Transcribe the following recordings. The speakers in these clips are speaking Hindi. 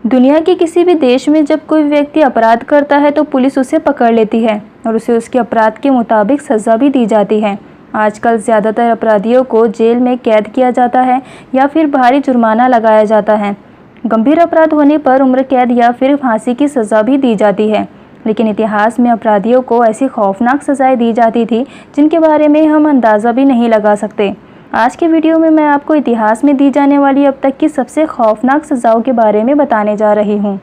दुनिया के किसी भी देश में जब कोई व्यक्ति अपराध करता है तो पुलिस उसे पकड़ लेती है और उसे उसके अपराध के मुताबिक सज़ा भी दी जाती है। आजकल ज़्यादातर अपराधियों को जेल में कैद किया जाता है या फिर भारी जुर्माना लगाया जाता है। गंभीर अपराध होने पर उम्र कैद या फिर फांसी की सज़ा भी दी जाती है। लेकिन इतिहास में अपराधियों को ऐसी खौफनाक सज़ाएं दी जाती थी जिनके बारे में हम अंदाज़ा भी नहीं लगा सकते। आज के वीडियो में मैं आपको इतिहास में दी जाने वाली अब तक की सबसे खौफनाक सज़ाओं के बारे में बताने जा रही हूँ।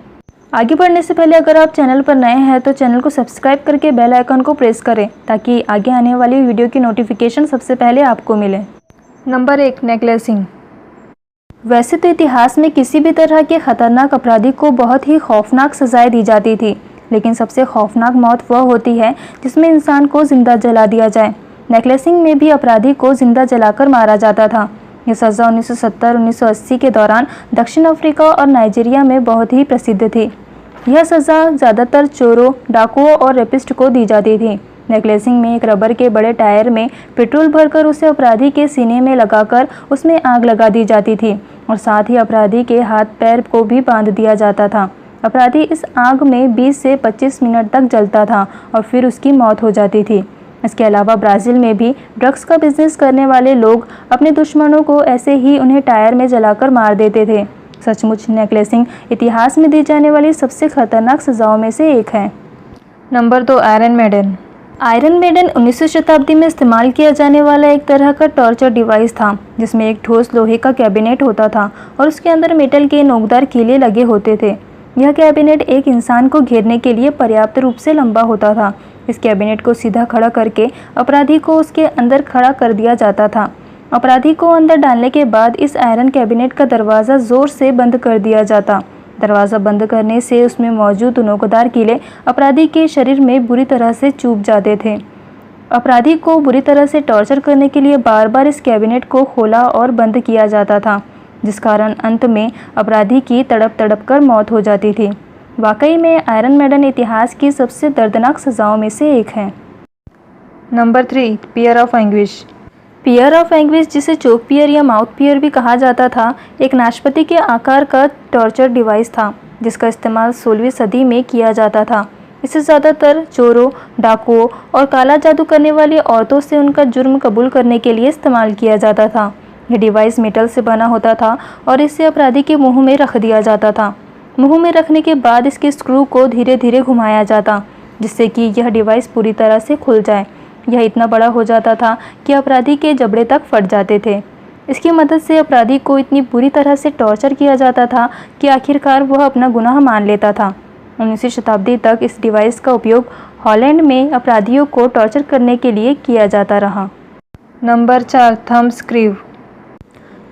आगे बढ़ने से पहले अगर आप चैनल पर नए हैं तो चैनल को सब्सक्राइब करके बेल आइकन को प्रेस करें ताकि आगे आने वाली वीडियो की नोटिफिकेशन सबसे पहले आपको मिले। नंबर 1, नेकलेसिंग। वैसे तो इतिहास में किसी भी तरह के खतरनाक अपराधी को बहुत ही खौफनाक सज़ाएं दी जाती थी, लेकिन सबसे खौफनाक मौत वह होती है जिसमें इंसान को जिंदा जला दिया जाए। नेकलेसिंग में भी अपराधी को जिंदा जलाकर मारा जाता था। यह सज़ा 1970-1980 के दौरान दक्षिण अफ्रीका और नाइजीरिया में बहुत ही प्रसिद्ध थी। यह सज़ा ज़्यादातर चोरों, डाकुओं और रेपिस्ट को दी जाती थी। नेकलेसिंग में एक रबर के बड़े टायर में पेट्रोल भरकर उसे अपराधी के सीने में लगाकर उसमें आग लगा दी जाती थी और साथ ही अपराधी के हाथ पैर को भी बांध दिया जाता था। अपराधी इस आग में 20 से 25 मिनट तक जलता था और फिर उसकी मौत हो जाती थी। इसके अलावा ब्राज़ील में भी ड्रग्स का बिजनेस करने वाले लोग अपने दुश्मनों को ऐसे ही उन्हें टायर में जलाकर मार देते थे। सचमुच नेकलेसिंग इतिहास में दी जाने वाली सबसे खतरनाक सज़ाओं में से एक है। Number 2, iron maiden. Iron maiden 19वीं शताब्दी में इस्तेमाल किया जाने वाला एक तरह का टॉर्चर डिवाइस था जिसमें एक ठोस लोहे का कैबिनेट होता था और उसके अंदर मेटल के नोकदार कीले लगे होते थे। यह कैबिनेट एक इंसान को घेरने के लिए पर्याप्त रूप से लंबा होता था। इस कैबिनेट को सीधा खड़ा करके अपराधी को उसके अंदर खड़ा कर दिया जाता था। अपराधी को अंदर डालने के बाद इस आयरन कैबिनेट का दरवाज़ा ज़ोर से बंद कर दिया जाता। दरवाज़ा बंद करने से उसमें मौजूद नोकदार कीले अपराधी के शरीर में बुरी तरह से चुभ जाते थे। अपराधी को बुरी तरह से टॉर्चर करने के लिए बार बार इस कैबिनेट को खोला और बंद किया जाता था, जिस कारण अंत में अपराधी की तड़प तड़प कर मौत हो जाती थी। वाकई में आयरन मेडन इतिहास की सबसे दर्दनाक सज़ाओं में से एक है। Number 3, pear of anguish. Pear of anguish, जिसे चोक पियर या माउथ पियर भी कहा जाता था, एक नाशपाती के आकार का टॉर्चर डिवाइस था जिसका इस्तेमाल 16वीं सदी में किया जाता था। इसे ज़्यादातर चोरों, डाकुओं और काला जादू करने वाली औरतों से उनका जुर्म कबूल करने के लिए इस्तेमाल किया जाता था। यह डिवाइस मेटल से बना होता था और इसे अपराधी के मुंह में रख दिया जाता था। मुंह में रखने के बाद इसके स्क्रू को धीरे धीरे घुमाया जाता जिससे कि यह डिवाइस पूरी तरह से खुल जाए। यह इतना बड़ा हो जाता था कि अपराधी के जबड़े तक फट जाते थे। इसकी मदद से अपराधी को इतनी बुरी तरह से टॉर्चर किया जाता था कि आखिरकार वह अपना गुनाह मान लेता था। 19वीं शताब्दी तक इस डिवाइस का उपयोग हॉलैंड में अपराधियों को टॉर्चर करने के लिए किया जाता रहा। Number 4, thumb screw.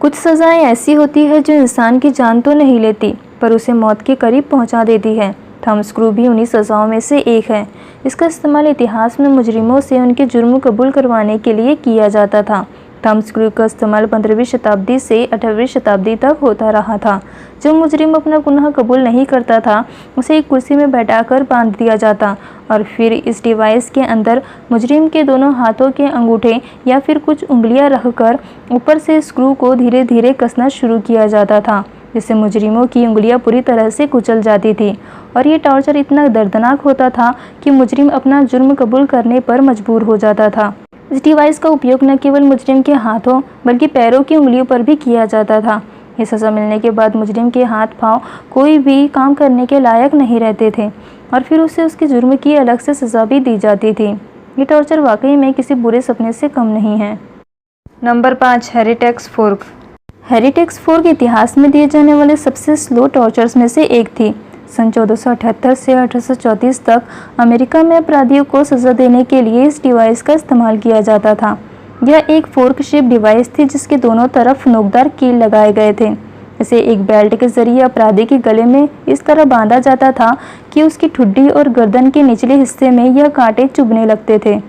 कुछ सज़ाएं ऐसी होती है जो इंसान की जान तो नहीं लेती पर उसे मौत के करीब पहुंचा देती है। थंब स्क्रू भी उन्हीं सज़ाओं में से एक है। इसका इस्तेमाल इतिहास में मुजरिमों से उनके जुर्म कबूल करवाने के लिए किया जाता था। थंब स्क्रू का इस्तेमाल 15वीं शताब्दी से 18वीं शताब्दी तक होता रहा था। जब मुजरिम अपना गुनाह कबूल नहीं करता था उसे एक कुर्सी में बैठाकर बांध दिया जाता और फिर इस डिवाइस के अंदर मुजरिम के दोनों हाथों के अंगूठे या फिर कुछ उंगलियां रखकर ऊपर से स्क्रू को धीरे धीरे कसना शुरू किया जाता था, जिससे मुजरिमों की उंगलियां पूरी तरह से कुचल जाती थी। और ये टॉर्चर इतना दर्दनाक होता था कि मुजरिम अपना जुर्म कबूल करने पर मजबूर हो जाता था। इस डिवाइस का उपयोग न केवल मुजरिम के हाथों बल्कि पैरों की उंगलियों पर भी किया जाता था। ये सज़ा मिलने के बाद मुजरिम के हाथ पांव कोई भी काम करने के लायक नहीं रहते थे और फिर उसे उसके जुर्म की अलग से सज़ा भी दी जाती थी। ये टॉर्चर वाकई में किसी बुरे सपने से कम नहीं है। नंबर 5, हेरिटेक्स फोर्क। हेरिटेक्स फोर्क इतिहास में दिए जाने वाले सबसे स्लो टॉर्चर्स में से एक थी। सन 1478 से 1834 तक अमेरिका में अपराधियों को सज़ा देने के लिए इस डिवाइस का इस्तेमाल किया जाता था। यह एक फोर्क शेप डिवाइस थी जिसके दोनों तरफ नोकदार कील लगाए गए थे। इसे एक बेल्ट के जरिए अपराधी के गले में इस तरह बांधा जाता था कि उसकी ठुड्डी और गर्दन के निचले हिस्से में यह कांटे चुभने लगते थे।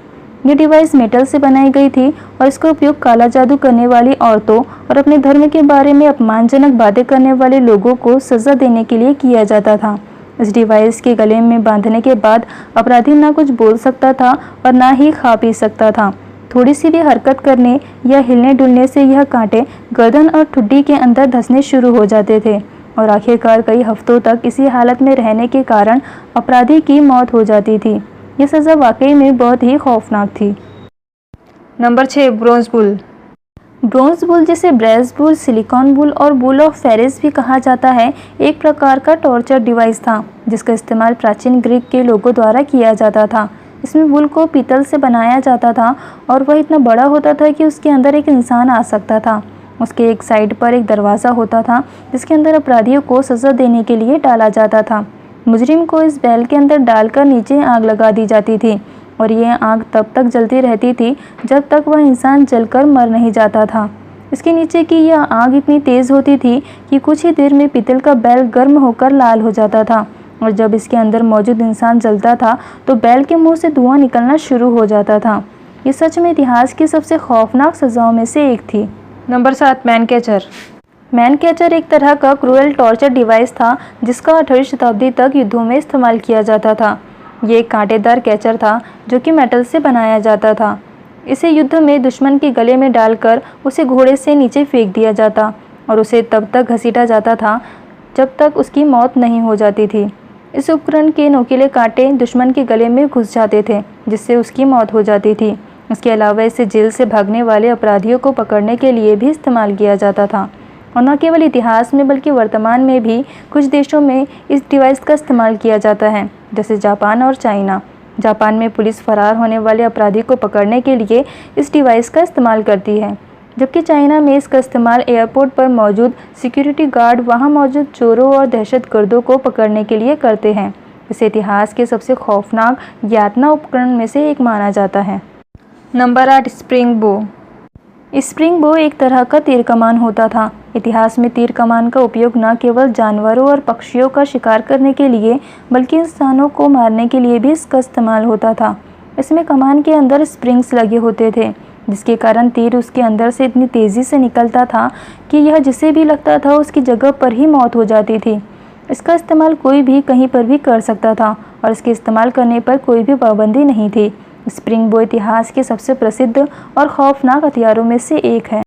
ये डिवाइस मेटल से बनाई गई थी और इसका उपयोग काला जादू करने वाली औरतों और अपने धर्म के बारे में अपमानजनक बातें करने वाले लोगों को सज़ा देने के लिए किया जाता था। इस डिवाइस के गले में बांधने के बाद अपराधी ना कुछ बोल सकता था और ना ही खा पी सकता था। थोड़ी सी भी हरकत करने या हिलने डुलने से यह कांटे गर्दन और ठुड्डी के अंदर धंसने शुरू हो जाते थे। और आखिरकार कई हफ्तों तक इसी हालत में रहने के कारण अपराधी की मौत हो जाती थी। ये सज़ा वाकई में बहुत ही खौफनाक थी। Number 6, bronze bull. Bronze bull, जिसे ब्रेस बुल, सिलिकॉन बुल और बुल ऑफ फेरिस भी कहा जाता है, एक प्रकार का टॉर्चर डिवाइस था जिसका इस्तेमाल प्राचीन ग्रीक के लोगों द्वारा किया जाता था। इसमें बुल को पीतल से बनाया जाता था और वह इतना बड़ा होता था कि उसके अंदर एक इंसान आ सकता था। उसके एक साइड पर एक दरवाज़ा होता था जिसके अंदर अपराधियों को सज़ा देने के लिए डाला जाता था। मुजरिम को इस बैल के अंदर डालकर नीचे आग लगा दी जाती थी और यह आग तब तक जलती रहती थी जब तक वह इंसान जलकर मर नहीं जाता था। इसके नीचे की यह आग इतनी तेज़ होती थी कि कुछ ही देर में पीतल का बैल गर्म होकर लाल हो जाता था और जब इसके अंदर मौजूद इंसान जलता था तो बैल के मुंह से धुआं निकलना शुरू हो जाता था। ये सच में इतिहास की सबसे खौफनाक सज़ाओं में से एक थी। Number 7, man catcher. Man catcher एक तरह का क्रूएल टॉर्चर डिवाइस था जिसका 18वीं शताब्दी तक युद्धों में इस्तेमाल किया जाता था। ये एक कांटेदार कैचर था जो कि मेटल से बनाया जाता था। इसे युद्ध में दुश्मन के गले में डालकर उसे घोड़े से नीचे फेंक दिया जाता और उसे तब तक घसीटा जाता था जब तक उसकी मौत नहीं हो जाती थी। इस उपकरण के नोकीले कांटे दुश्मन के गले में घुस जाते थे जिससे उसकी मौत हो जाती थी। इसके अलावा इसे जेल से भागने वाले अपराधियों को पकड़ने के लिए भी इस्तेमाल किया जाता था और न केवल इतिहास में बल्कि वर्तमान में भी कुछ देशों में इस डिवाइस का इस्तेमाल किया जाता है, जैसे जापान और चाइना। जापान में पुलिस फरार होने वाले अपराधी को पकड़ने के लिए इस डिवाइस का इस्तेमाल करती है, जबकि चाइना में इसका इस्तेमाल एयरपोर्ट पर मौजूद सिक्योरिटी गार्ड वहां मौजूद चोरों और दहशतगर्दों को पकड़ने के लिए करते हैं। इसे इतिहास के सबसे खौफनाक यातना उपकरण में से एक माना जाता है। नंबर 8, स्प्रिंग बो। स्प्रिंग बो एक तरह का तीर कमान होता था। इतिहास में तीर कमान का उपयोग न केवल जानवरों और पक्षियों का शिकार करने के लिए बल्कि इंसानों को मारने के लिए भी इसका इस्तेमाल होता था। इसमें कमान के अंदर स्प्रिंग्स लगे होते थे जिसके कारण तीर उसके अंदर से इतनी तेज़ी से निकलता था कि यह जिसे भी लगता था उसकी जगह पर ही मौत हो जाती थी। इसका इस्तेमाल कोई भी कहीं पर भी कर सकता था और इसके इस्तेमाल करने पर कोई भी पाबंदी नहीं थी। स्प्रिंग बो इतिहास के सबसे प्रसिद्ध और खौफनाक हथियारों में से एक है।